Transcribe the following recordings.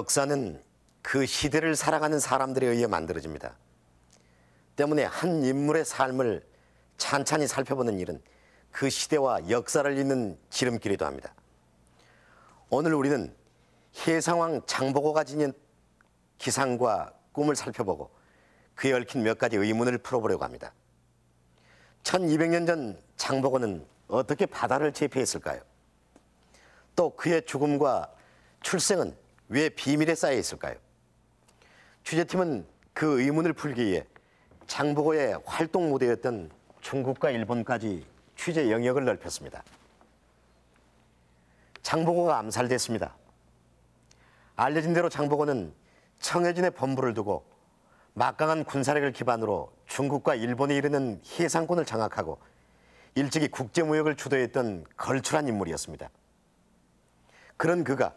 역사는 그 시대를 살아가는 사람들에 의해 만들어집니다. 때문에 한 인물의 삶을 찬찬히 살펴보는 일은 그 시대와 역사를 잇는 지름길이기도 합니다. 오늘 우리는 해상왕 장보고가 지닌 기상과 꿈을 살펴보고 그에 얽힌 몇 가지 의문을 풀어보려고 합니다. 1200년 전 장보고는 어떻게 바다를 제패했을까요? 또 그의 죽음과 출생은 왜 비밀에 쌓여 있을까요? 취재팀은 그 의문을 풀기 위해 장보고의 활동 무대였던 중국과 일본까지 취재 영역을 넓혔습니다. 장보고가 암살됐습니다. 알려진 대로 장보고는 청해진에 본부를 두고 막강한 군사력을 기반으로 중국과 일본에 이르는 해상권을 장악하고 일찍이 국제무역을 주도했던 걸출한 인물이었습니다. 그런 그가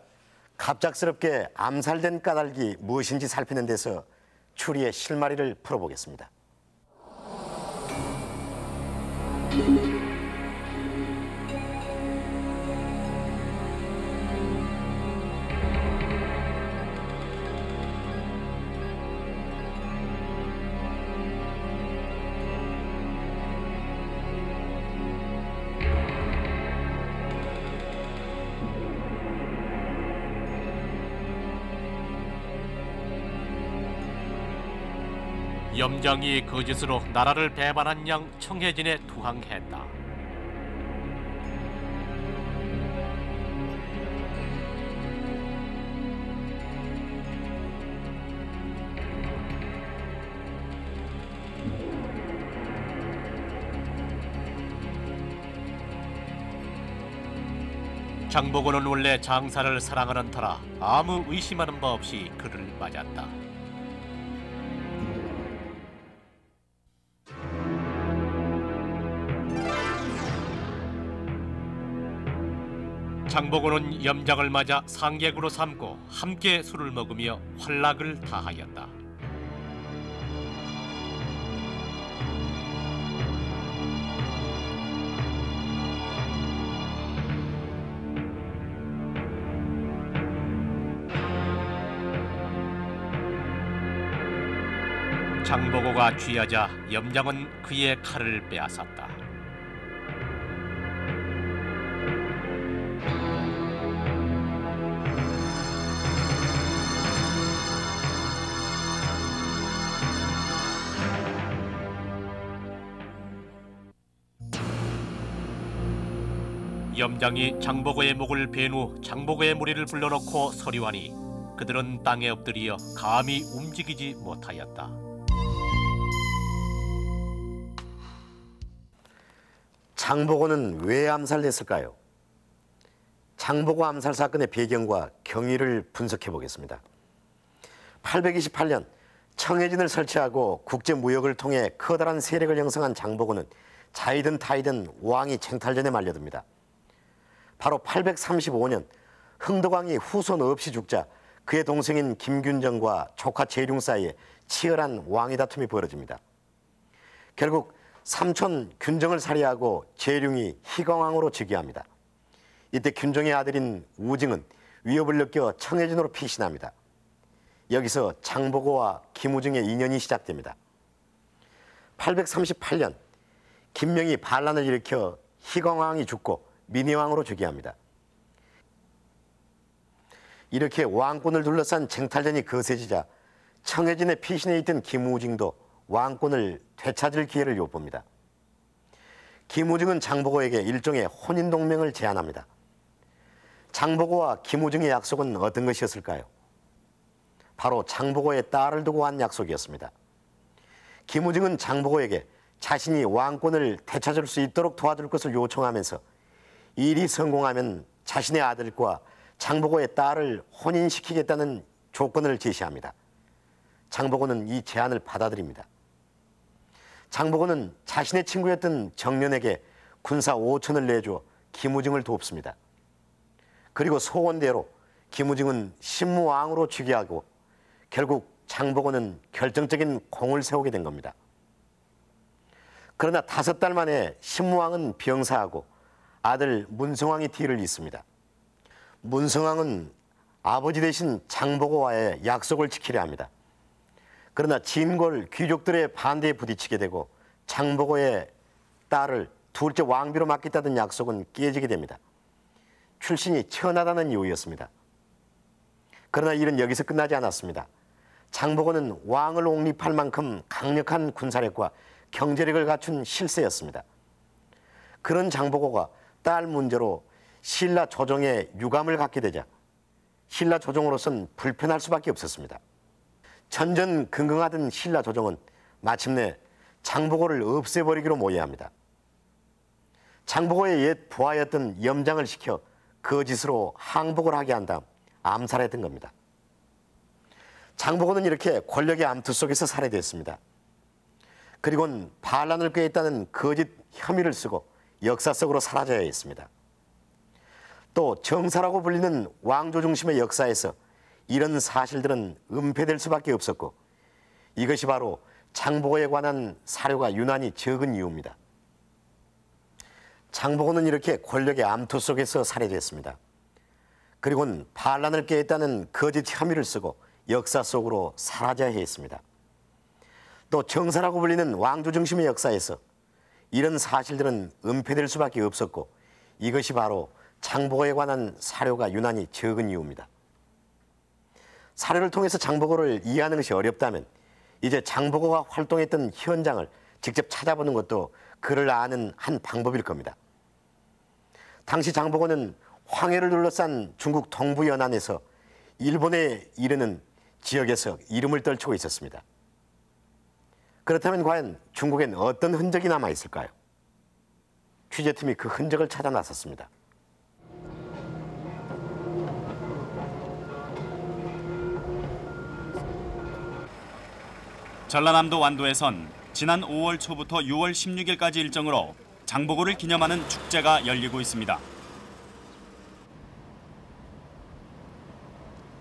갑작스럽게 암살된 까닭이 무엇인지 살피는 데서 추리의 실마리를 풀어보겠습니다. 염장이 거짓으로 나라를 배반한 양 청해진에 투항했다. 장보고는 원래 장사를 사랑하는 터라 아무 의심하는 바 없이 그를 맞았다. 장보고는 염장을 맞아 상객으로 삼고 함께 술을 먹으며 환락을 다하였다. 장보고가 취하자 염장은 그의 칼을 빼앗았다. 염장이 장보고의 목을 베인 후 장보고의 무리를 불러놓고 서류하니 그들은 땅에 엎드려 감히 움직이지 못하였다. 장보고는 왜 암살됐을까요? 장보고 암살 사건의 배경과 경위를 분석해 보겠습니다. 828년 청해진을 설치하고 국제무역을 통해 커다란 세력을 형성한 장보고는 자이든 타이든 왕이 쟁탈전에 말려듭니다. 바로 835년 흥덕왕이 후손 없이 죽자 그의 동생인 김균정과 조카 재룡 사이에 치열한 왕위 다툼이 벌어집니다. 결국 삼촌 균정을 살해하고 재룡이 희광왕으로 즉위합니다. 이때 균정의 아들인 우징은 위협을 느껴 청해진으로 피신합니다. 여기서 장보고와 김우징의 인연이 시작됩니다. 838년 김명이 반란을 일으켜 희광왕이 죽고 민희왕으로 즉위합니다. 이렇게 왕권을 둘러싼 쟁탈전이 거세지자 청해진에 피신해 있던 김우징도 왕권을 되찾을 기회를 엿봅니다. 김우징은 장보고에게 일종의 혼인동맹을 제안합니다. 장보고와 김우징의 약속은 어떤 것이었을까요? 바로 장보고의 딸을 두고 한 약속이었습니다. 김우징은 장보고에게 자신이 왕권을 되찾을 수 있도록 도와줄 것을 요청하면서 일이 성공하면 자신의 아들과 장보고의 딸을 혼인시키겠다는 조건을 제시합니다. 장보고는 이 제안을 받아들입니다. 장보고는 자신의 친구였던 정련에게 군사 5천을 내줘 김우증을 돕습니다. 그리고 소원대로 김우증은 신무왕으로 즉위하고 결국 장보고는 결정적인 공을 세우게 된 겁니다. 그러나 5달 만에 신무왕은 병사하고 아들 문성왕이 뒤를 잇습니다. 문성왕은 아버지 대신 장보고와의 약속을 지키려 합니다. 그러나 진골 귀족들의 반대에 부딪히게 되고 장보고의 딸을 둘째 왕비로 맡겠다던 약속은 깨지게 됩니다. 출신이 천하다는 이유였습니다. 그러나 일은 여기서 끝나지 않았습니다. 장보고는 왕을 옹립할 만큼 강력한 군사력과 경제력을 갖춘 실세였습니다. 그런 장보고가 딸 문제로 신라 조정에 유감을 갖게 되자 신라 조정으로서는 불편할 수밖에 없었습니다. 전전긍긍하던 신라 조정은 마침내 장보고를 없애버리기로 모의합니다. 장보고의 옛 부하였던 염장을 시켜 거짓으로 항복을 하게 한 다음 암살했던 겁니다. 장보고는 이렇게 권력의 암투 속에서 살해됐습니다. 그리고는 반란을 꾀했다는 거짓 혐의를 쓰고 역사 속으로 사라져야 했습니다. 또 정사라고 불리는 왕조 중심의 역사에서 이런 사실들은 은폐될 수밖에 없었고 이것이 바로 장보고에 관한 사료가 유난히 적은 이유입니다. 장보고는 이렇게 권력의 암투 속에서 살해됐습니다. 그리고는 반란을 꾀했다는 거짓 혐의를 쓰고 역사 속으로 사라져야 했습니다. 또 정사라고 불리는 왕조 중심의 역사에서 이런 사실들은 은폐될 수밖에 없었고 이것이 바로 장보고에 관한 사료가 유난히 적은 이유입니다. 사료를 통해서 장보고를 이해하는 것이 어렵다면 이제 장보고가 활동했던 현장을 직접 찾아보는 것도 그를 아는 한 방법일 겁니다. 당시 장보고는 황해를 둘러싼 중국 동부 연안에서 일본에 이르는 지역에서 이름을 떨치고 있었습니다. 그렇다면 과연 중국엔 어떤 흔적이 남아 있을까요? 취재팀이 그 흔적을 찾아 나섰습니다. 전라남도 완도에선 지난 5월 초부터 6월 16일까지 일정으로 장보고를 기념하는 축제가 열리고 있습니다.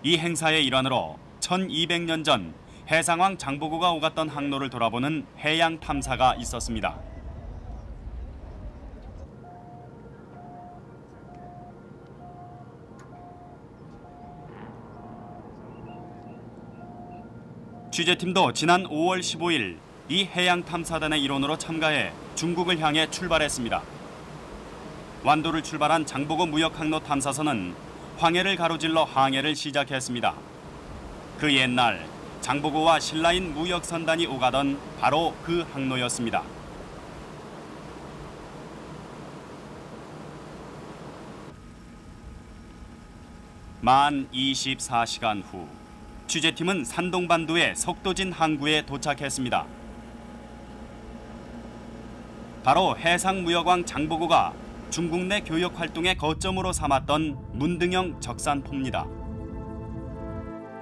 이 행사의 일환으로 1200년 전 해상왕 장보고가 오갔던 항로를 돌아보는 해양 탐사가 있었습니다. 취재팀도 지난 5월 15일 이 해양 탐사단의 일원으로 참가해 중국을 향해 출발했습니다. 완도를 출발한 장보고 무역항로 탐사선은 황해를 가로질러 항해를 시작했습니다. 그 옛날 장보고와 신라인 무역선단이 오가던 바로 그 항로였습니다. 만 24시간 후 취재팀은 산동반도의 석도진 항구에 도착했습니다. 바로 해상무역왕 장보고가 중국 내 교역 활동의 거점으로 삼았던 문등형 적산포입니다.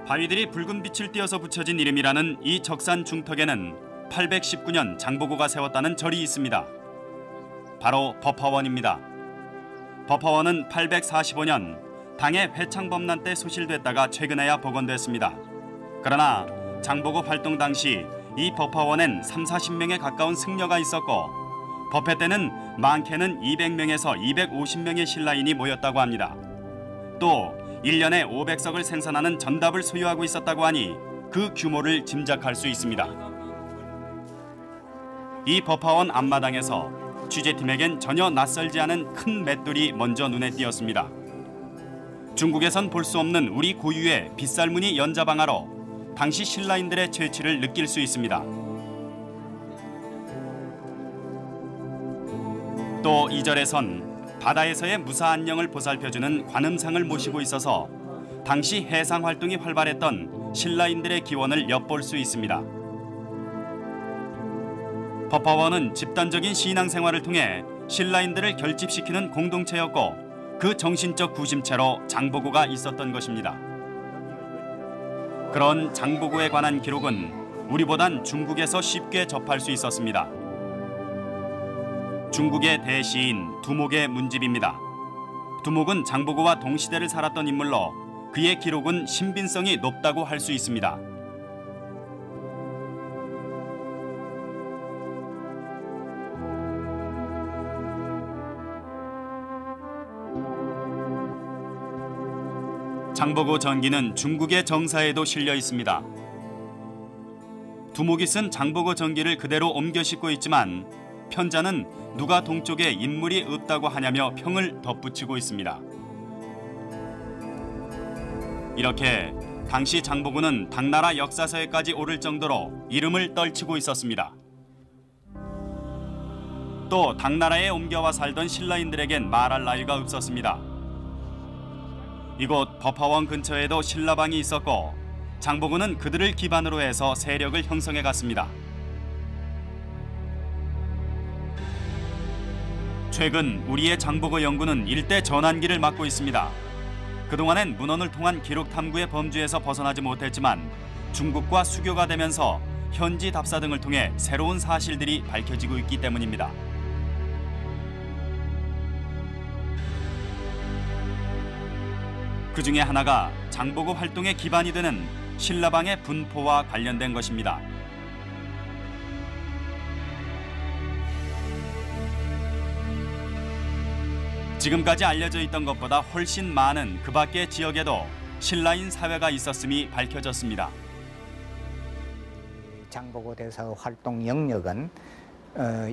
바위들이 붉은 빛을 띄어서 붙여진 이름이라는 이 적산 중턱에는 819년 장보고가 세웠다는 절이 있습니다. 바로 법화원입니다. 법화원은 845년 당의 회창범난 때 소실됐다가 최근에야 복원됐습니다. 그러나 장보고 활동 당시 이 법화원엔 30-40명에 가까운 승려가 있었고 법회 때는 많게는 200명에서 250명의 신라인이 모였다고 합니다. 또 1년에 500석을 생산하는 전답을 소유하고 있었다고 하니 그 규모를 짐작할 수 있습니다. 이 법화원 앞마당에서 취재팀에겐 전혀 낯설지 않은 큰 맷돌이 먼저 눈에 띄었습니다. 중국에선 볼 수 없는 우리 고유의 빗살무늬 연자방아로 당시 신라인들의 채취를 느낄 수 있습니다. 또 이 절에선 바다에서의 무사 안녕을 보살펴주는 관음상을 모시고 있어서 당시 해상 활동이 활발했던 신라인들의 기원을 엿볼 수 있습니다. 법화원은 집단적인 신앙생활을 통해 신라인들을 결집시키는 공동체였고 그 정신적 구심체로 장보고가 있었던 것입니다. 그런 장보고에 관한 기록은 우리보단 중국에서 쉽게 접할 수 있었습니다. 중국의 대시인 두목의 문집입니다. 두목은 장보고와 동시대를 살았던 인물로 그의 기록은 신빙성이 높다고 할 수 있습니다. 장보고 전기는 중국의 정사에도 실려 있습니다. 두목이 쓴 장보고 전기를 그대로 옮겨 싣고 있지만 편자는 누가 동쪽에 인물이 없다고 하냐며 평을 덧붙이고 있습니다. 이렇게 당시 장보고는 당나라 역사서에까지 오를 정도로 이름을 떨치고 있었습니다. 또 당나라에 옮겨와 살던 신라인들에겐 말할 나위가 없었습니다. 이곳 법화원 근처에도 신라방이 있었고 장보고는 그들을 기반으로 해서 세력을 형성해 갔습니다. 최근 우리의 장보고 연구는 일대 전환기를 맞고 있습니다. 그동안엔 문헌을 통한 기록 탐구의 범주에서 벗어나지 못했지만 중국과 수교가 되면서 현지 답사 등을 통해 새로운 사실들이 밝혀지고 있기 때문입니다. 그 중에 하나가 장보고 활동의 기반이 되는 신라방의 분포와 관련된 것입니다. 지금까지 알려져 있던 것보다 훨씬 많은 그 밖의 지역에도 신라인 사회가 있었음이 밝혀졌습니다. 장보고 대사의 활동 영역은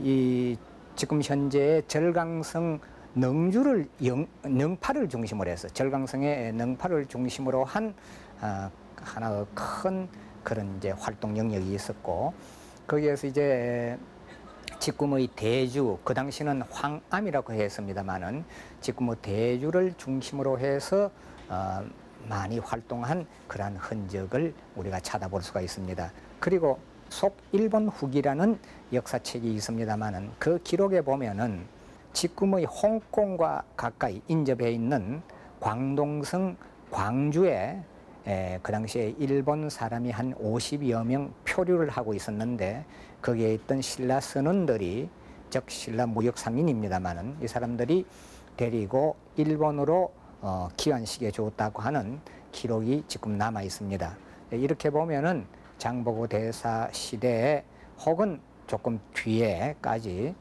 이 지금 현재 절강성 능파를 중심으로 해서 절강성의 능파를 중심으로 한 하나의 큰 그런 이제 활동 영역이 있었고 거기에서 이제 지금의 대주 그 당시는 황암이라고 했습니다만은 지금의 대주를 중심으로 해서 많이 활동한 그러한 흔적을 우리가 찾아볼 수가 있습니다. 그리고 속일본 후기라는 역사책이 있습니다만은 그 기록에 보면은 지금의 홍콩과 가까이 인접해 있는 광동성 광주에 그 당시에 일본 사람이 한 50여 명 표류를 하고 있었는데 거기에 있던 신라 선원들이 즉 신라 무역 상인입니다만은 이 사람들이 데리고 일본으로 기환시켜 줬다고 하는 기록이 지금 남아 있습니다. 이렇게 보면은 장보고 대사 시대에 혹은 조금 뒤에까지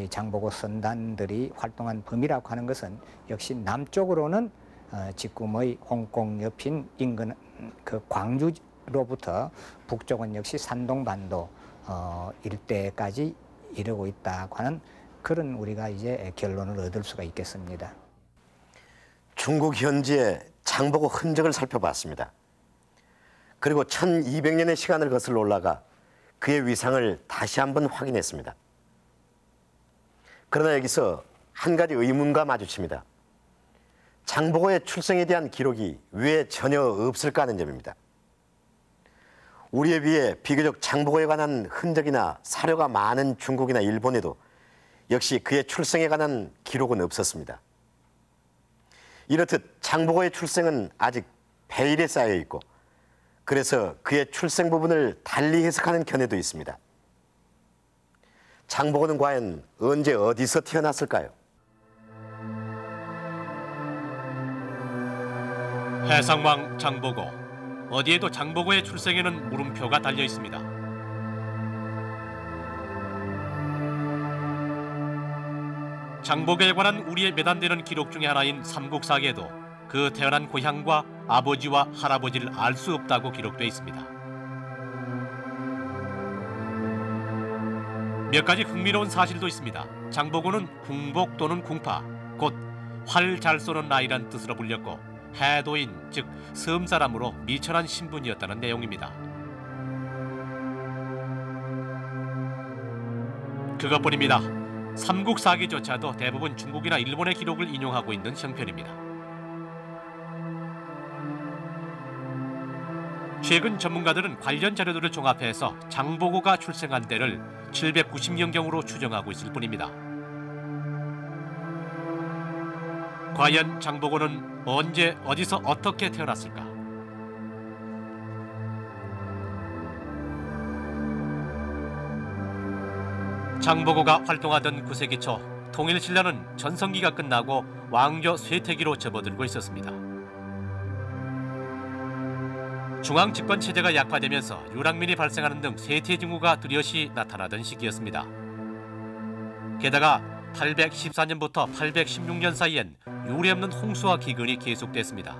장보고 선단들이 활동한 범위라고 하는 것은 역시 남쪽으로는 지금의 홍콩 옆인 인근 그 광주로부터 북쪽은 역시 산동반도 일대까지 이르고 있다고 하는 그런 우리가 이제 결론을 얻을 수가 있겠습니다. 중국 현지의 장보고 흔적을 살펴봤습니다. 그리고 1200년의 시간을 거슬러 올라가 그의 위상을 다시 한번 확인했습니다. 그러나 여기서 한 가지 의문과 마주칩니다. 장보고의 출생에 대한 기록이 왜 전혀 없을까 하는 점입니다. 우리에 비해 비교적 장보고에 관한 흔적이나 사료가 많은 중국이나 일본에도 역시 그의 출생에 관한 기록은 없었습니다. 이렇듯 장보고의 출생은 아직 베일에 쌓여 있고 그래서 그의 출생 부분을 달리 해석하는 견해도 있습니다. 장보고는 과연 언제 어디서 태어났을까요? 해상왕 장보고, 어디에도 장보고의 출생에는 물음표가 달려 있습니다. 장보고에 관한 우리의 매단되는 기록 중에 하나인 삼국사기에도 그 태어난 고향과 아버지와 할아버지를 알 수 없다고 기록되어 있습니다. 몇 가지 흥미로운 사실도 있습니다. 장보고는 궁복 또는 궁파, 곧 활 잘 쏘는 나이란 뜻으로 불렸고 해도인, 즉 섬사람으로 미천한 신분이었다는 내용입니다. 그것뿐입니다. 삼국사기조차도 대부분 중국이나 일본의 기록을 인용하고 있는 형편입니다. 최근 전문가들은 관련 자료들을 종합해서 장보고가 출생한 때를 790년경으로 추정하고 있을 뿐입니다. 과연 장보고는 언제 어디서 어떻게 태어났을까? 장보고가 활동하던 9세기 초 통일신라는 전성기가 끝나고 왕조 쇠퇴기로 접어들고 있었습니다. 중앙 집권 체제가 약화되면서 유랑민이 발생하는 등 쇠퇴 징후가 뚜렷이 나타나던 시기였습니다. 게다가 814년부터 816년 사이엔 유례없는 홍수와 기근이 계속됐습니다.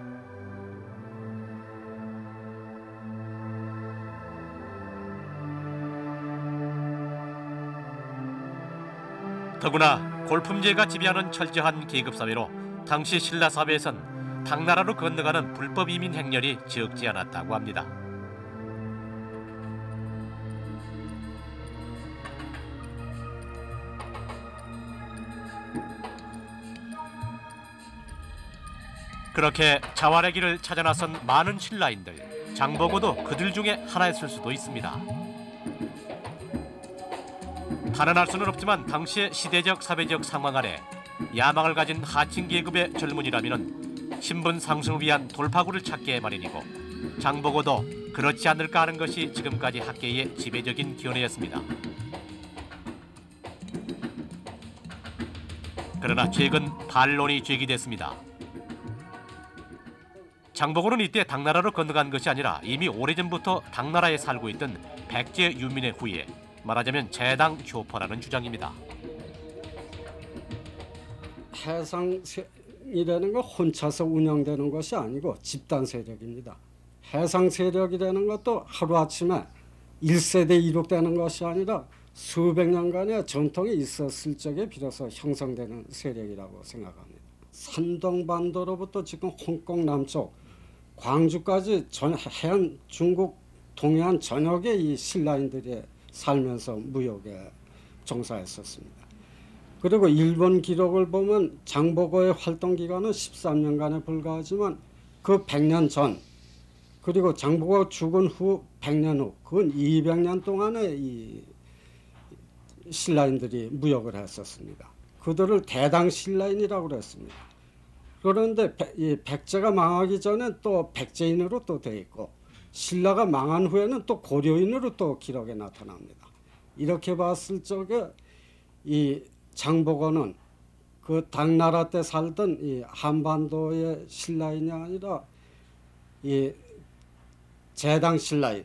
더구나 골품제가 지배하는 철저한 계급사회로 당시 신라사회에선 당나라로 건너가는 불법 이민 행렬이 적지 않았다고 합니다. 그렇게 자활의 길을 찾아 나선 많은 신라인들, 장보고도 그들 중에 하나였을 수도 있습니다. 단언할 수는 없지만 당시의 시대적 사회적 상황 아래 야망을 가진 하층 계급의 젊은이라면 신분 상승을 위한 돌파구를 찾게 마련이고, 장보고도 그렇지 않을까 하는 것이 지금까지 학계의 지배적인 견해였습니다. 그러나 최근 반론이 제기됐습니다. 장보고는 이때 당나라로 건너간 것이 아니라 이미 오래전부터 당나라에 살고 있던 백제 유민의 후예, 말하자면 재당 효포라는 주장입니다. 해상이라는 건 혼자서 운영되는 것이 아니고 집단 세력입니다. 해상 세력이라는 것도 하루아침에 1세대 이룩되는 것이 아니라 수백 년간의 전통이 있었을 적에 비로소 형성되는 세력이라고 생각합니다. 산동반도로부터 지금 홍콩 남쪽 광주까지 해안 중국 동해안 전역에 이 신라인들이 살면서 무역에 종사했었습니다. 그리고 일본 기록을 보면 장보고의 활동 기간은 13년간에 불과하지만 그 100년 전, 그리고 장보고가 죽은 후 100년 후, 그건 200년 동안에 이 신라인들이 무역을 했었습니다. 그들을 대당 신라인이라고 그랬습니다. 그런데 이 백제가 망하기 전에 또 백제인으로 또 돼 있고, 신라가 망한 후에는 또 고려인으로 또 기록에 나타납니다. 이렇게 봤을 적에 이 장보고는 그 당나라 때 살던 이 한반도의 신라인이 아니라 이 재당 신라인의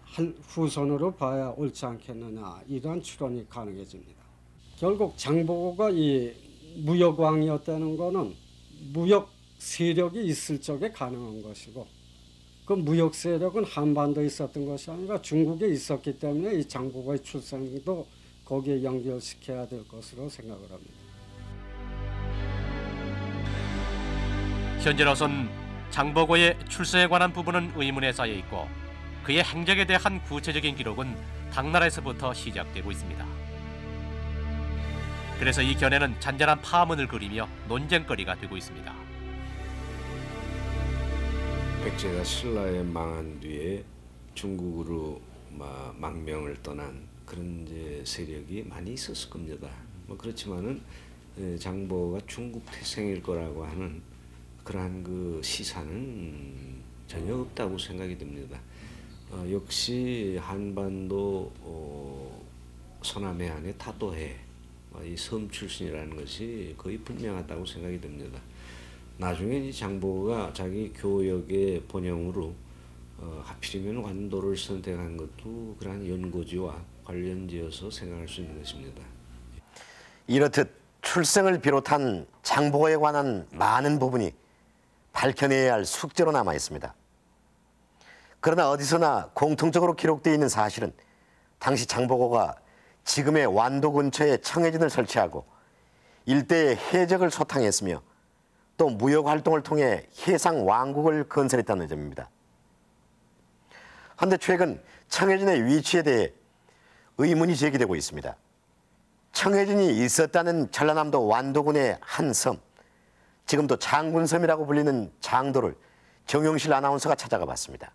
한 후손으로 봐야 옳지 않겠느냐, 이러한 추론이 가능해집니다. 결국 장보고가 이 무역왕이었다는 것은 무역 세력이 있을 적에 가능한 것이고, 그 무역 세력은 한반도에 있었던 것이 아니라 중국에 있었기 때문에 이 장보고의 출생도 거기에 연결시켜야 될 것으로 생각을 합니다. 현재로선 장보고의 출세에 관한 부분은 의문에 쌓여 있고, 그의 행적에 대한 구체적인 기록은 당나라에서부터 시작되고 있습니다. 그래서 이 견해는 잔잔한 파문을 그리며 논쟁거리가 되고 있습니다. 백제가 신라에 망한 뒤에 중국으로 망명을 떠난 그런 이제 세력이 많이 있었을 겁니다. 그렇지만은 장보고가 중국 태생일 거라고 하는 그러한 그 시사는 전혀 없다고 생각이 듭니다. 역시 한반도 서남해 안에 타도해 이 섬 출신이라는 것이 거의 분명하다고 생각이 듭니다. 나중에 이 장보고가 자기 교역의 본영으로 하필이면 완도를 선택한 것도 그러한 연고지와 관련지어서 생각할 수 있는 것입니다. 이렇듯 출생을 비롯한 장보고에 관한 많은 부분이 밝혀내야 할 숙제로 남아 있습니다. 그러나 어디서나 공통적으로 기록되어 있는 사실은 당시 장보고가 지금의 완도 근처에 청해진을 설치하고 일대의 해적을 소탕했으며 또 무역 활동을 통해 해상 왕국을 건설했다는 점입니다. 그런데 최근 청해진의 위치에 대해 의문이 제기되고 있습니다. 청해진이 있었다는 전라남도 완도군의 한 섬, 지금도 장군섬이라고 불리는 장도를 정용실 아나운서가 찾아가 봤습니다.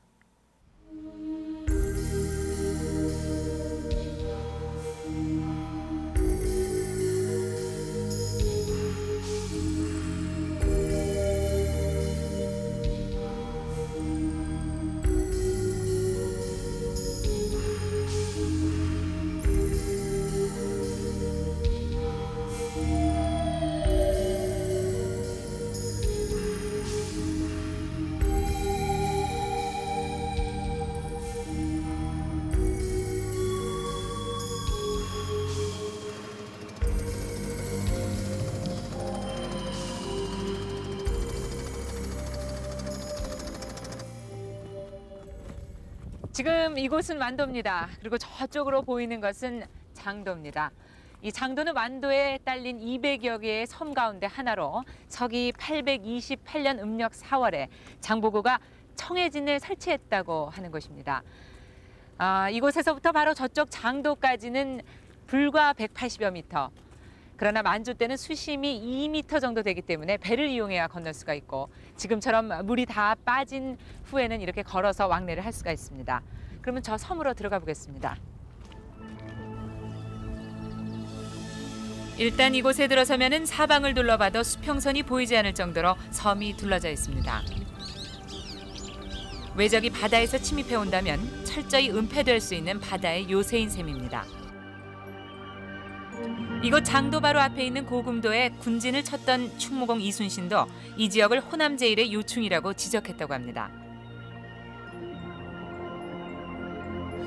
지금 이곳은 완도입니다. 그리고 저쪽으로 보이는 것은 장도입니다. 이 장도는 완도에 딸린 200여 개의 섬 가운데 하나로 서기 828년 음력 4월에 장보고가 청해진을 설치했다고 하는 곳입니다. 이곳에서부터 바로 저쪽 장도까지는 불과 180여 미터. 그러나 만조 때는 수심이 2미터 정도 되기 때문에 배를 이용해야 건널 수가 있고 지금처럼 물이 다 빠진 후에는 이렇게 걸어서 왕래를 할 수가 있습니다. 그러면 저 섬으로 들어가 보겠습니다. 일단 이곳에 들어서면은 사방을 둘러봐도 수평선이 보이지 않을 정도로 섬이 둘러져 있습니다. 외적이 바다에서 침입해 온다면 철저히 은폐될 수 있는 바다의 요새인 셈입니다. 이곳 장도 바로 앞에 있는 고금도에 군진을 쳤던 충무공 이순신도 이 지역을 호남 제1의 요충이라고 지적했다고 합니다.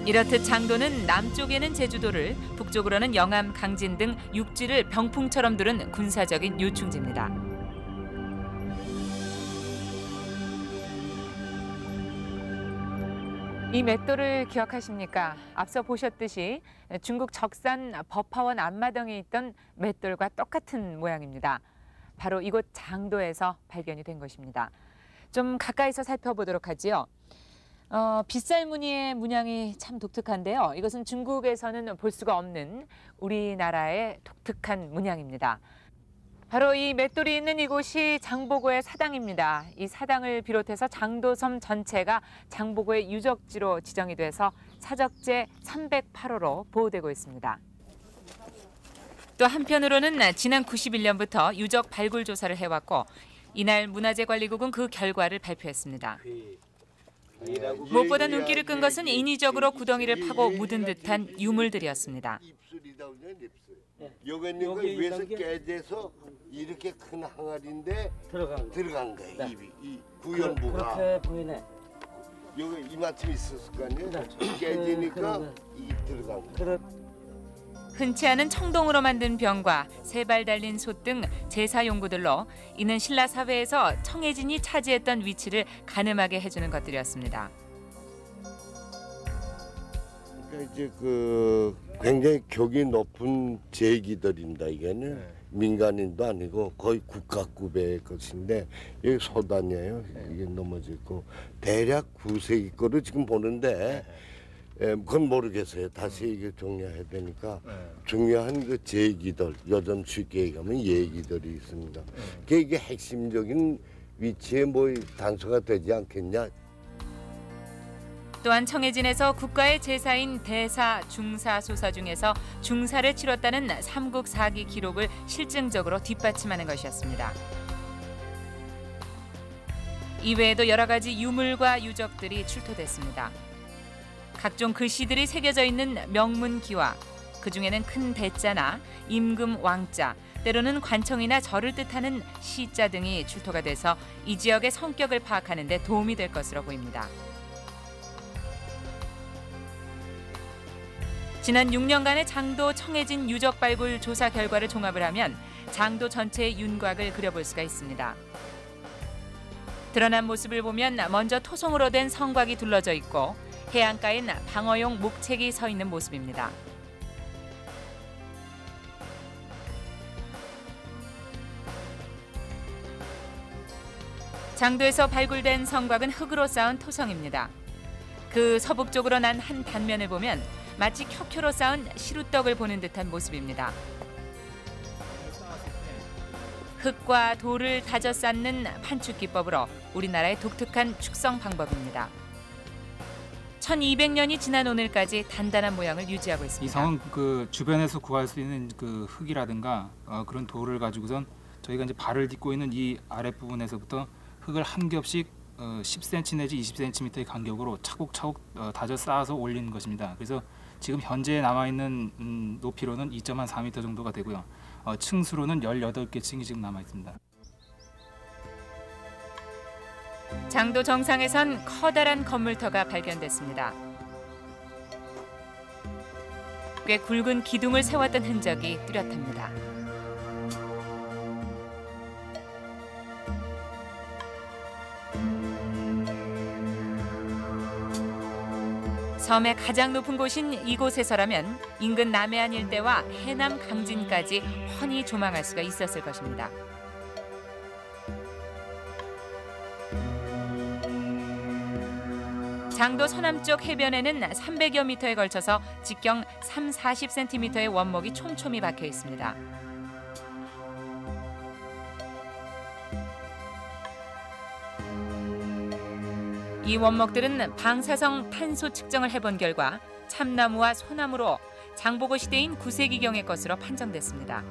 이렇듯 장도는 남쪽에는 제주도를, 북쪽으로는 영암, 강진 등 육지를 병풍처럼 두른 군사적인 요충지입니다. 이 맷돌을 기억하십니까? 앞서 보셨듯이 중국 적산 법화원 앞마당에 있던 맷돌과 똑같은 모양입니다. 바로 이곳 장도에서 발견이 된 것입니다. 좀 가까이서 살펴보도록 하지요. 빗살 무늬의 문양이 참 독특한데요. 이것은 중국에서는 볼 수가 없는 우리나라의 독특한 문양입니다. 바로 이 맷돌이 있는 이곳이 장보고의 사당입니다. 이 사당을 비롯해서 장도섬 전체가 장보고의 유적지로 지정이 돼서 사적제 308호로 보호되고 있습니다. 또 한편으로는 지난 91년부터 유적 발굴 조사를 해왔고 이날 문화재관리국은 그 결과를 발표했습니다. 무엇보다 눈길을 끈 것은 인위적으로 구덩이를 파고 묻은 듯한 유물들이었습니다. 여기 있는 거 위에서 깨져서 이렇게 큰 항아리인데 들어간 거예요. 네. 입이 이 구연부가 그렇게 보이네. 여기 이만큼 있었을 거 아니에요. 깨지니까 이게 들어간 거예요. 흔치 않은 청동으로 만든 병과 세 발 달린 솥 등 제사 용구들로 이는 신라 사회에서 청해진이 차지했던 위치를 가늠하게 해주는 것들이었습니다. 그러니까 이제 그 굉장히 격이 높은 제기들입니다. 이게는 민간인도 아니고 거의 국가급의 것인데 여기 소단이에요. 이게 넘어져 있고 대략 9세기 거로 지금 보는데 그건 모르겠어요. 다시 이게 정리해야 되니까 중요한 그 제기들 요즘 쉽게 얘기하면 예기들이 있습니다. 이게 핵심적인 위치에 뭐 단서가 되지 않겠냐. 또한 청해진에서 국가의 제사인 대사, 중사, 소사 중에서 중사를 치렀다는 삼국사기 기록을 실증적으로 뒷받침하는 것이었습니다. 이외에도 여러 가지 유물과 유적들이 출토됐습니다. 각종 글씨들이 새겨져 있는 명문기와 그중에는 큰 대자나 임금 왕자, 때로는 관청이나 절을 뜻하는 시자 등이 출토가 돼서 이 지역의 성격을 파악하는 데 도움이 될 것으로 보입니다. 지난 6년간의 장도 청해진 유적 발굴 조사 결과를 종합을 하면 장도 전체의 윤곽을 그려볼 수가 있습니다. 드러난 모습을 보면 먼저 토송으로 된 성곽이 둘러져 있고 해안가엔 방어용 목책이 서 있는 모습입니다. 장도에서 발굴된 성곽은 흙으로 쌓은 토성입니다. 그 서북쪽으로 난 한 단면을 보면 마치 켜켜로 쌓은 시루떡을 보는 듯한 모습입니다. 흙과 돌을 다져 쌓는 판축 기법으로 우리나라의 독특한 축성 방법입니다. 1200년이 지난 오늘까지 단단한 모양을 유지하고 있습니다. 이 성은 그 주변에서 구할 수 있는 그 흙이라든가 그런 돌을 가지고선 저희가 이제 발을 딛고 있는 이 아랫부분에서부터 흙을 한 겹씩 10cm 내지 20cm의 간격으로 차곡차곡 다져 쌓아서 올린 것입니다. 그래서 지금 현재 남아있는 높이로는 2.4m 정도가 되고요. 층수로는 18개 층이 지금 남아 있습니다. 장도 정상에선 커다란 건물터가 발견됐습니다. 꽤 굵은 기둥을 세웠던 흔적이 뚜렷합니다. 섬의 가장 높은 곳인 이곳에서라면 인근 남해안 일대와 해남 강진까지 훤히 조망할 수가 있었을 것입니다. 장도 서남쪽 해변에는 300여 미터에 걸쳐서 직경 30-40cm의 원목이 촘촘히 박혀 있습니다. 이 원목들은 방사성 탄소 측정을 해본 결과 참나무와 소나무로 장보고 시대인 9세기경의 것으로 판정됐습니다.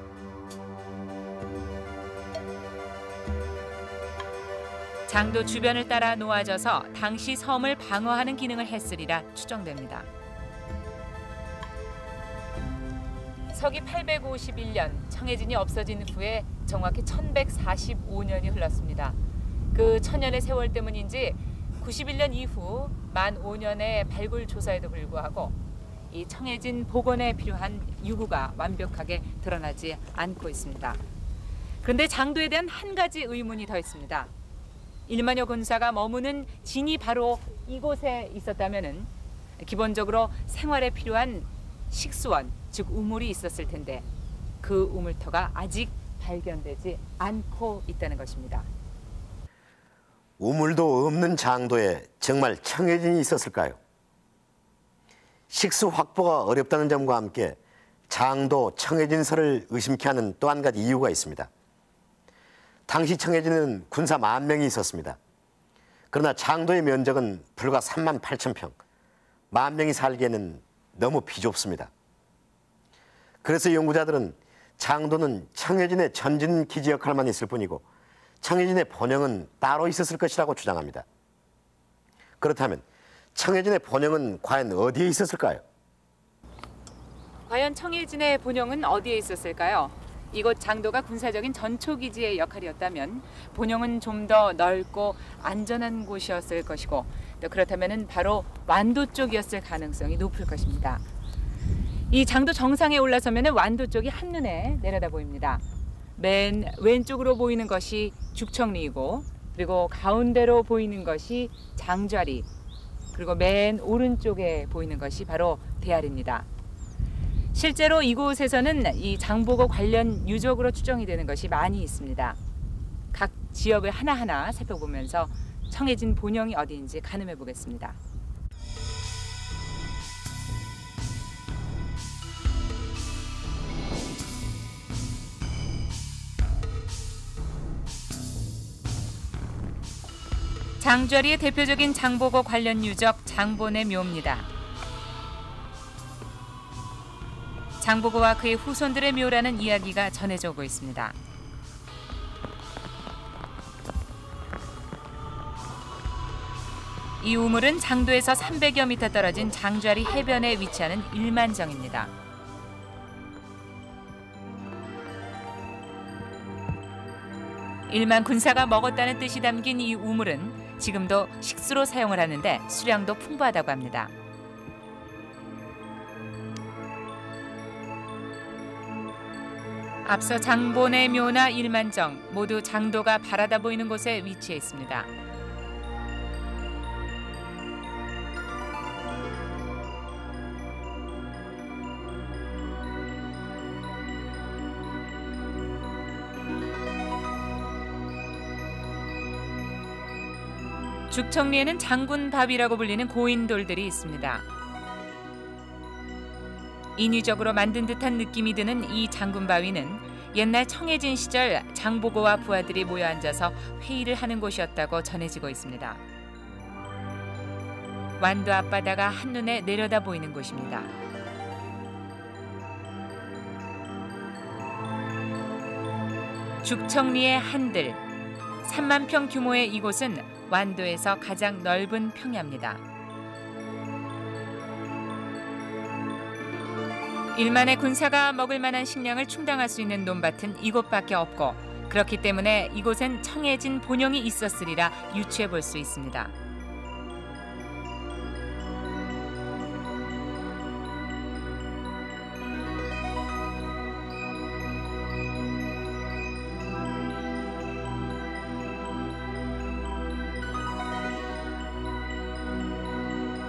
장도 주변을 따라 놓아져서 당시 섬을 방어하는 기능을 했으리라 추정됩니다. 서기 851년 청해진이 없어진 후에 정확히 1145년이 흘렀습니다. 그 천년의 세월 때문인지 91년 이후 만 5년의 발굴 조사에도 불구하고 이 청해진 복원에 필요한 유구가 완벽하게 드러나지 않고 있습니다. 그런데 장도에 대한 한 가지 의문이 더 있습니다. 1만여 군사가 머무는 진이 바로 이곳에 있었다면은 기본적으로 생활에 필요한 식수원, 즉 우물이 있었을 텐데 그 우물터가 아직 발견되지 않고 있다는 것입니다. 우물도 없는 장도에 정말 청해진이 있었을까요? 식수 확보가 어렵다는 점과 함께 장도 청해진설을 의심케 하는 또 한 가지 이유가 있습니다. 당시 청해진은 군사 10,000명이 있었습니다. 그러나 장도의 면적은 불과 38,000평, 10,000명이 살기에는 너무 비좁습니다. 그래서 연구자들은 장도는 청해진의 전진 기지 역할만 있을 뿐이고 청해진의 본영은 따로 있었을 것이라고 주장합니다. 그렇다면 청해진의 본영은 과연 어디에 있었을까요? 과연 청해진의 본영은 어디에 있었을까요? 이곳 장도가 군사적인 전초기지의 역할이었다면 본영은 좀 더 넓고 안전한 곳이었을 것이고 또 그렇다면 바로 완도 쪽이었을 가능성이 높을 것입니다. 이 장도 정상에 올라서면 완도 쪽이 한눈에 내려다 보입니다. 맨 왼쪽으로 보이는 것이 죽청리이고 그리고 가운데로 보이는 것이 장좌리 그리고 맨 오른쪽에 보이는 것이 바로 대야리입니다. 실제로 이곳에서는 이 장보고 관련 유적으로 추정이 되는 것이 많이 있습니다. 각 지역을 하나하나 살펴보면서 청해진 본영이 어디인지 가늠해 보겠습니다. 장좌리의 대표적인 장보고 관련 유적 장본의 묘입니다. 장보고와 그의 후손들의 묘라는 이야기가 전해져 오고 있습니다. 이 우물은 장도에서 300여 미터 떨어진 장좌리 해변에 위치하는 일만정입니다. 일만 군사가 먹었다는 뜻이 담긴 이 우물은 지금도 식수로 사용을 하는데 수량도 풍부하다고 합니다. 앞서 장본의 묘나 일만정 모두 장도가 바라다 보이는 곳에 위치해 있습니다. 죽청리에는 장군밥이라고 불리는 고인돌들이 있습니다. 인위적으로 만든 듯한 느낌이 드는 이 장군바위는 옛날 청해진 시절 장보고와 부하들이 모여 앉아서 회의를 하는 곳이었다고 전해지고 있습니다. 완도 앞바다가 한눈에 내려다 보이는 곳입니다. 죽청리의 한들, 3만 평 규모의 이곳은 완도에서 가장 넓은 평야입니다. 일만의 군사가 먹을 만한 식량을 충당할 수 있는 논밭은 이곳밖에 없고 그렇기 때문에 이곳엔 청해진 본영이 있었으리라 유추해 볼 수 있습니다.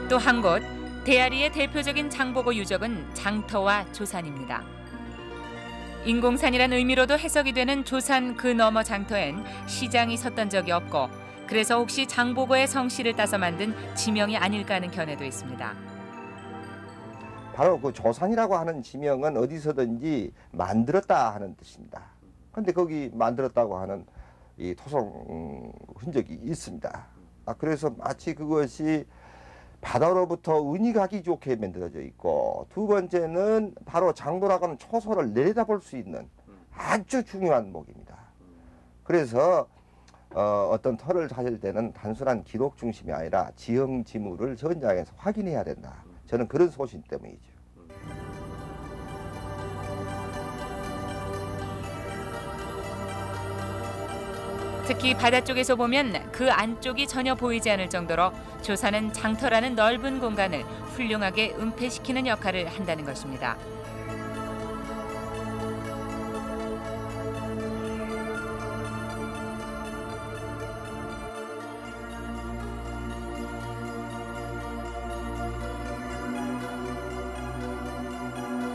또 한 곳, 대아리의 대표적인 장보고 유적은 장터와 조산입니다. 인공산이란 의미로도 해석이 되는 조산 그 너머 장터엔 시장이 섰던 적이 없고 그래서 혹시 장보고의 성씨를 따서 만든 지명이 아닐까 하는 견해도 있습니다. 바로 그 조산이라고 하는 지명은 어디서든지 만들었다 하는 뜻입니다. 그런데 거기 만들었다고 하는 이 토성 흔적이 있습니다. 그래서 마치 그것이 바다로부터 운이 가기 좋게 만들어져 있고, 두 번째는 바로 장도라고 하는 초소를 내려다볼 수 있는 아주 중요한 목입니다. 그래서 어떤 터를 찾을 때는 단순한 기록 중심이 아니라 지형 지물을 현장에서 확인해야 된다. 저는 그런 소신 때문이죠. 특히 바다 쪽에서 보면 그 안쪽이 전혀 보이지 않을 정도로 조산은 장터라는 넓은 공간을 훌륭하게 은폐시키는 역할을 한다는 것입니다.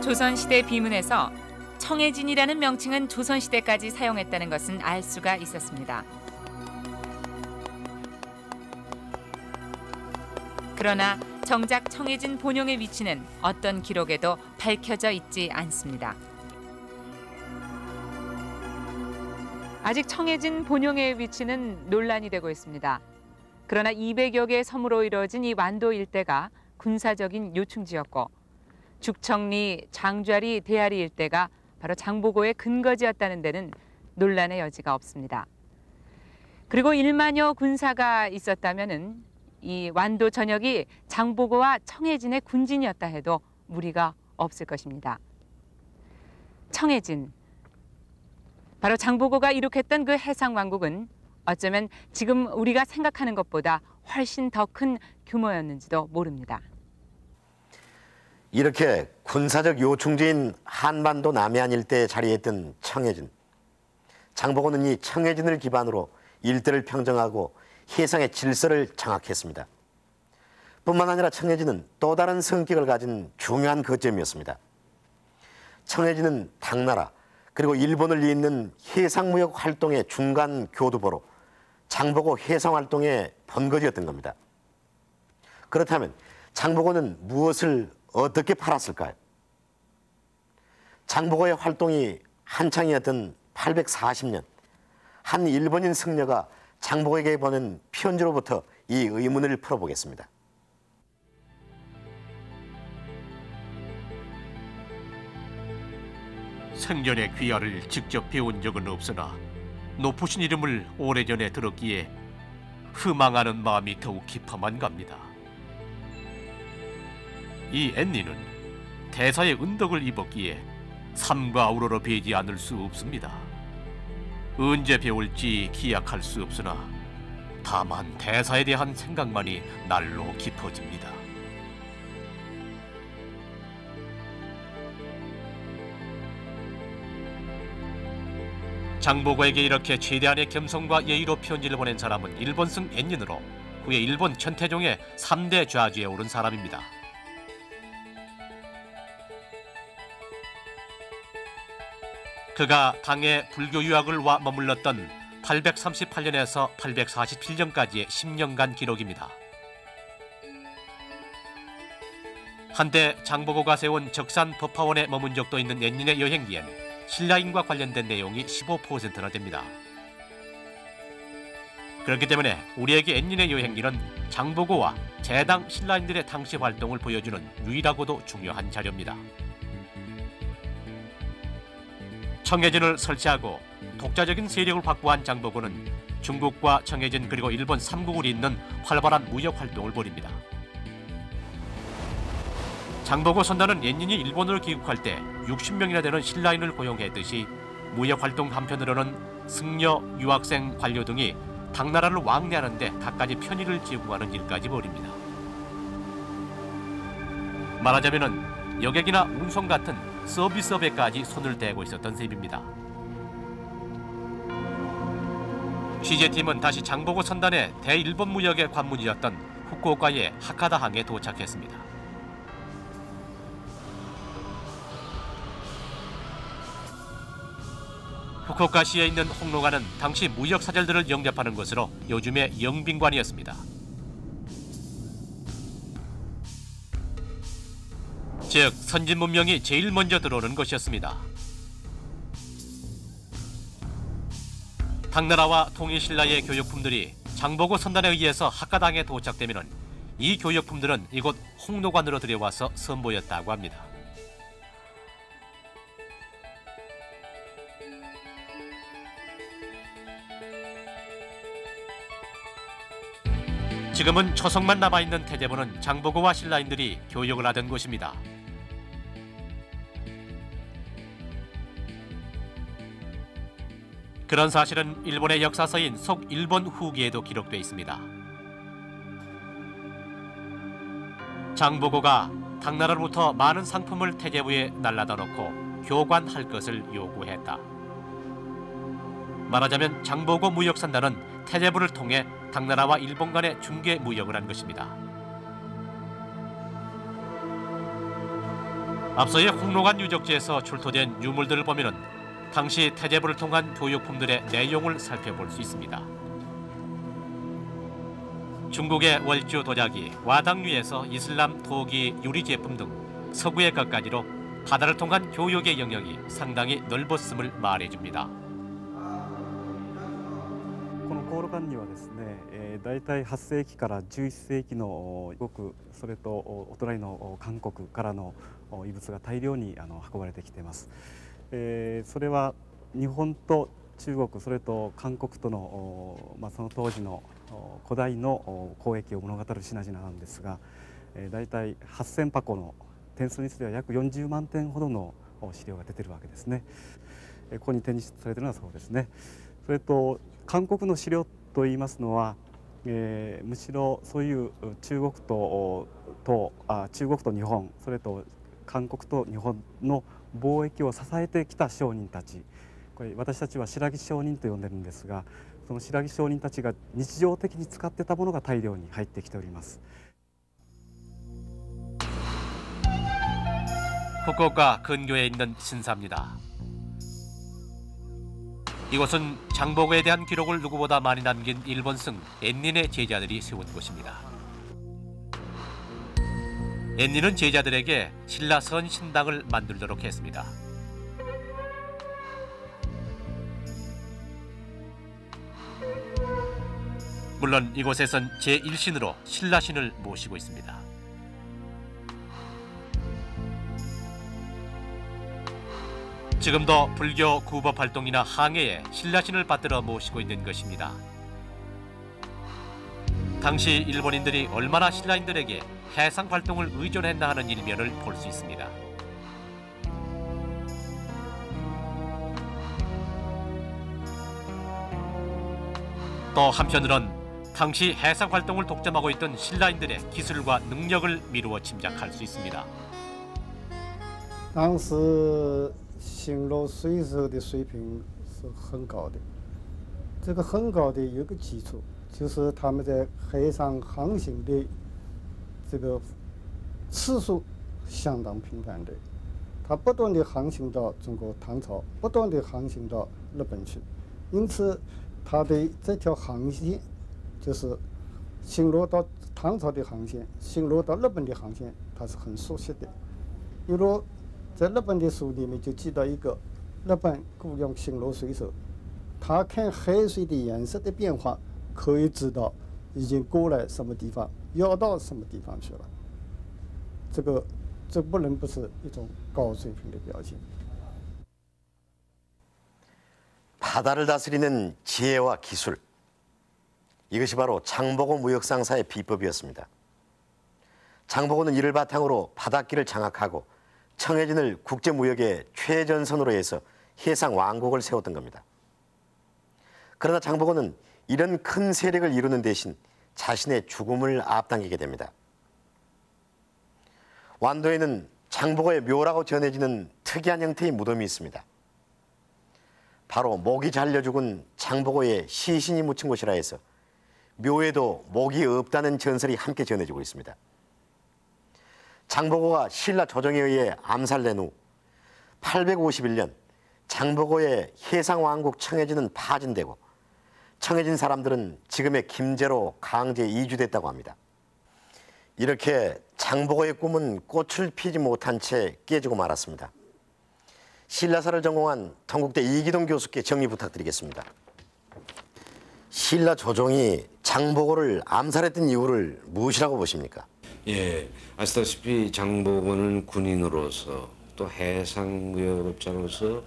조선시대 비문에서 청해진이라는 명칭은 조선시대까지 사용했다는 것은 알 수가 있었습니다. 그러나 정작 청해진 본용의 위치는 어떤 기록에도 밝혀져 있지 않습니다. 아직 청해진 본용의 위치는 논란이 되고 있습니다. 그러나 200여 개의 섬으로 이루어진 이 완도 일대가 군사적인 요충지였고 죽청리, 장좌리, 대아리 일대가 바로 장보고의 근거지였다는 데는 논란의 여지가 없습니다. 그리고 1만여 군사가 있었다면은 이 완도 전역이 장보고와 청해진의 군진이었다 해도 무리가 없을 것입니다. 청해진, 바로 장보고가 이룩했던 그 해상왕국은 어쩌면 지금 우리가 생각하는 것보다 훨씬 더 큰 규모였는지도 모릅니다. 이렇게 군사적 요충지인 한반도 남해안 일대에 자리했던 청해진. 장보고는 이 청해진을 기반으로 일대를 평정하고 해상의 질서를 장악했습니다. 뿐만 아니라 청해진은 또 다른 성격을 가진 중요한 거점이었습니다. 청해진은 당나라 그리고 일본을 잇는 해상무역 활동의 중간 교두보로 장보고 해상활동의 번거지였던 겁니다. 그렇다면 장보고는 무엇을 어떻게 팔았을까요? 장보고의 활동이 한창이었던 840년, 한 일본인 승려가 장보고에게 보낸 편지로부터 이 의문을 풀어보겠습니다. 생전의 귀화를 직접 배운 적은 없으나 높으신 이름을 오래전에 들었기에 희망하는 마음이 더욱 깊어만 갑니다. 이 앤니는 대사의 은덕을 입었기에 삼과 우러러 배지 않을 수 없습니다. 언제 배울지 기약할 수 없으나 다만 대사에 대한 생각만이 날로 깊어집니다. 장보고에게 이렇게 최대한의 겸손과 예의로 편지를 보낸 사람은 일본승 앤닌으로 후에 일본 천태종의 3대 좌주에 오른 사람입니다. 그가 당의 불교 유학을 와 머물렀던 838년에서 847년까지의 10년간 기록입니다. 한때 장보고가 세운 적산 법화원에 머문 적도 있는 앤닌의 여행기엔 신라인과 관련된 내용이 15%나 됩니다. 그렇기 때문에 우리에게 앤닌의 여행기는 장보고와 재당 신라인들의 당시 활동을 보여주는 유일하고도 중요한 자료입니다. 청해진을 설치하고 독자적인 세력을 확보한 장보고는 중국과 청해진 그리고 일본 3국을 잇는 활발한 무역 활동을 벌입니다. 장보고 선단은 앤닌이 일본으로 귀국할 때 60명이나 되는 신라인을 고용했듯이 무역 활동 한편으로는 승려, 유학생, 관료 등이 당나라를 왕래하는 데 갖가지 편의를 제공하는 일까지 벌입니다. 말하자면은 여객이나 운송 같은 서비스업에까지 손을 대고 있었던 셈입니다. 취재팀은 다시 장보고 선단의 대일본 무역의 관문이었던 후쿠오카의 하카다항에 도착했습니다. 후쿠오카시에 있는 홍로가는 당시 무역 사절들을 영접하는 것으로 요즘의 영빈관이었습니다. 즉 선진 문명이 제일 먼저 들어오는 것이었습니다. 당나라와 통일신라의 교육품들이 장보고 선단에 의해서 학가당에 도착되면 이 교육품들은 이곳 홍로관으로 들여와서 선보였다고 합니다. 지금은 초성만 남아있는 태제부는 장보고와 신라인들이 교육을 하던 곳입니다. 그런 사실은 일본의 역사서인 속일본 후기에도 기록돼 있습니다. 장보고가 당나라로부터 많은 상품을 태제부에 날라다 놓고 교관할 것을 요구했다. 말하자면 장보고 무역선단은 태제부를 통해 당나라와 일본 간의 중개 무역을 한 것입니다. 앞서의 홍로관 유적지에서 출토된 유물들을 보면은 당시 태제부를 통한 교육품들의 내용을 살펴볼 수 있습니다. 중국의 월주 도자기, 와당류에서 이슬람 토기 유리 제품 등 서구의 것까지로 바다를 통한 교육의 영역이 상당히 넓었음을 말해줍니다. このコール館にはですね、大体8世紀から11世紀の中国、それとお隣の韓国からの遺物が大量に運ばれてきています。それは日本と中国、それと韓国との、その当時の古代の交易を物語る品々なんですが、大体8000箱の点数にすれば約40万点ほどの資料が出ているわけですね。ここに展示されているのはそうですね。それと韓国の資料といいますのは、むしろそういう中国と日本、それと韓国と日本の貿易を支えてきた商人たち、これ私たちは白木商人と呼んでるんですが、その白木商人たちが日常的に使ってたものが大量に入ってきております。후쿠오카 근교에 있는 신사입니다. 이곳은 장보고에 대한 기록을 누구보다 많이 남긴 일본승 엔닌의 제자들이 세운 곳입니다. 엔닌은 제자들에게 신라 선신당을 만들도록 했습니다. 물론 이곳에선 제1신으로 신라신을 모시고 있습니다. 지금도 불교 구법 활동이나 항해에 신라신을 받들어 모시고 있는 것입니다. 당시 일본인들이 얼마나 신라인들에게 해상 활동을 의존했나 하는 일면을 볼 수 있습니다. 또 한편으론 당시 해상 활동을 독점하고 있던 신라인들의 기술과 능력을 미루어 짐작할 수 있습니다. 当时新罗水手的水平是很高的，这个很高的有个基础，就是他们在海上航行的这个次数相当频繁的，他不断的航行到中国唐朝，不断的航行到日本去，因此他的这条航线就是新罗到唐朝的航线，新罗到日本的航线，他是很熟悉的。比如在日本的书里面就记到一个日本雇佣新罗水手，他看海水的颜色的变化，可以知道已经过了什么地方，要到什么地方去了。这不能不是一种高水平的表现。 바다를 다스리는 지혜와 기술, 이것이 바로 장보고 무역상사의 비법이었습니다. 장보고는 이를 바탕으로 바닷길을 장악하고 청해진을 국제무역의 최전선으로 해서 해상 왕국을 세웠던 겁니다. 그러나 장보고는 이런 큰 세력을 이루는 대신 자신의 죽음을 앞당기게 됩니다. 완도에는 장보고의 묘라고 전해지는 특이한 형태의 무덤이 있습니다. 바로 목이 잘려 죽은 장보고의 시신이 묻힌 곳이라 해서 묘에도 목이 없다는 전설이 함께 전해지고 있습니다. 장보고가 신라 조정에 의해 암살된 후 851년 장보고의 해상왕국 청해진은 파진되고 청해진 사람들은 지금의 김제로 강제 이주됐다고 합니다. 이렇게 장보고의 꿈은 꽃을 피지 못한 채 깨지고 말았습니다. 신라사를 전공한 동국대 이기동 교수께 정리 부탁드리겠습니다. 신라 조정이 장보고를 암살했던 이유를 무엇이라고 보십니까? 예, 아시다시피 장보고는 군인으로서 또 해상무역업자로서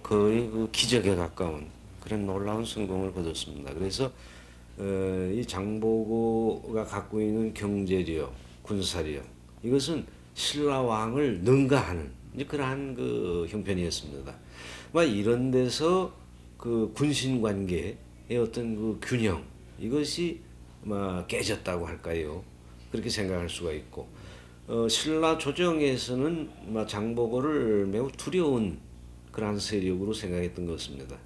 거의 그 기적에 가까운 그런 놀라운 성공을 거뒀습니다. 그래서 이 장보고가 갖고 있는 경제력, 군사력 이것은 신라 왕을 능가하는 그러한 그 형편이었습니다. 이런 데서 그 군신 관계의 어떤 그 균형 이것이 깨졌다고 할까요? 그렇게 생각할 수가 있고 신라 조정에서는 장보고를 매우 두려운 그러한 세력으로 생각했던 것 같습니다.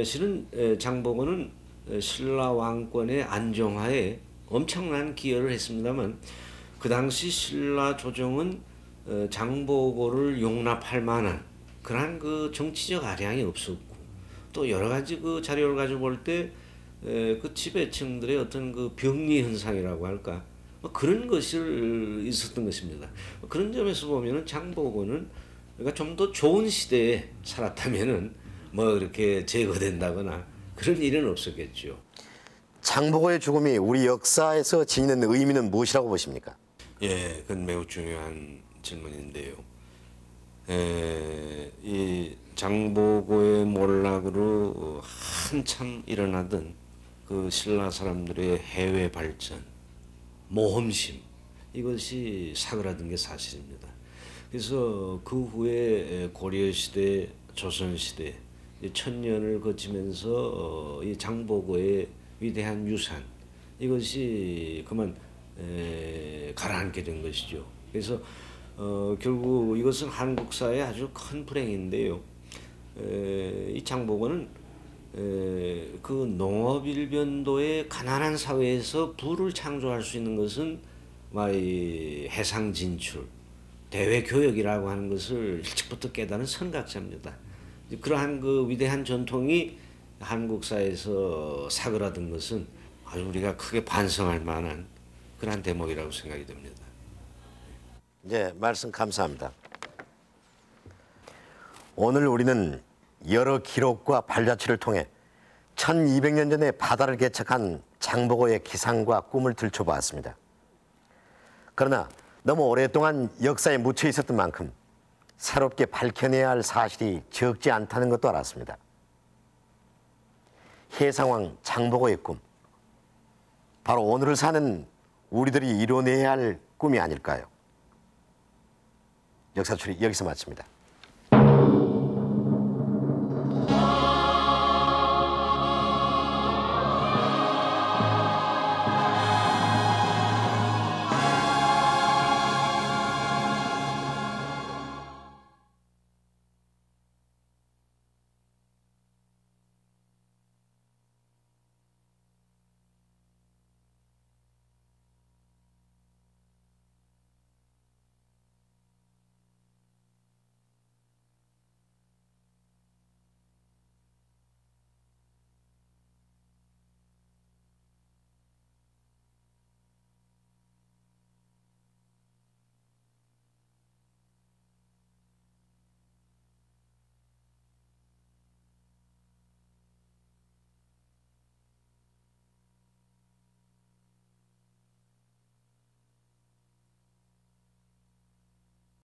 실은 장보고는 신라 왕권의 안정화에 엄청난 기여를 했습니다만 그 당시 신라 조정은 장보고를 용납할 만한 그러한 그 정치적 아량이 없었고 또 여러 가지 그 자료를 가지고 볼 때 그 지배층들의 어떤 그 병리 현상이라고 할까 그런 것이 있었던 것입니다. 그런 점에서 보면은 장보고는 그러니까 좀 더 좋은 시대에 살았다면은 이렇게 제거된다거나 그런 일은 없었겠죠. 장보고의 죽음이 우리 역사에서 지니는 의미는 무엇이라고 보십니까? 예, 그건 매우 중요한 질문인데요. 이 장보고의 몰락으로 한참 일어나던 그 신라 사람들의 해외 발전, 모험심 이것이 사그라든 게 사실입니다. 그래서 그 후에 고려 시대, 조선 시대 1000년을 거치면서 이 장보고의 위대한 유산 이것이 그만 가라앉게 된 것이죠. 그래서 결국 이것은 한국사의 아주 큰 불행인데요. 이 장보고는 그 농업 일변도의 가난한 사회에서 부를 창조할 수 있는 것은 이 해상 진출, 대외 교역이라고 하는 것을 일찍부터 깨달은 선각자입니다. 그러한 그 위대한 전통이 한국사에서 사그라든 것은 아주 우리가 크게 반성할 만한 그러한 대목이라고 생각이 됩니다. 네, 말씀 감사합니다. 오늘 우리는 여러 기록과 발자취를 통해 1200년 전에 바다를 개척한 장보고의 기상과 꿈을 들춰보았습니다. 그러나 너무 오랫동안 역사에 묻혀 있었던 만큼 새롭게 밝혀내야 할 사실이 적지 않다는 것도 알았습니다. 해상왕 장보고의 꿈, 바로 오늘을 사는 우리들이 이뤄내야 할 꿈이 아닐까요? 역사출이 여기서 마칩니다.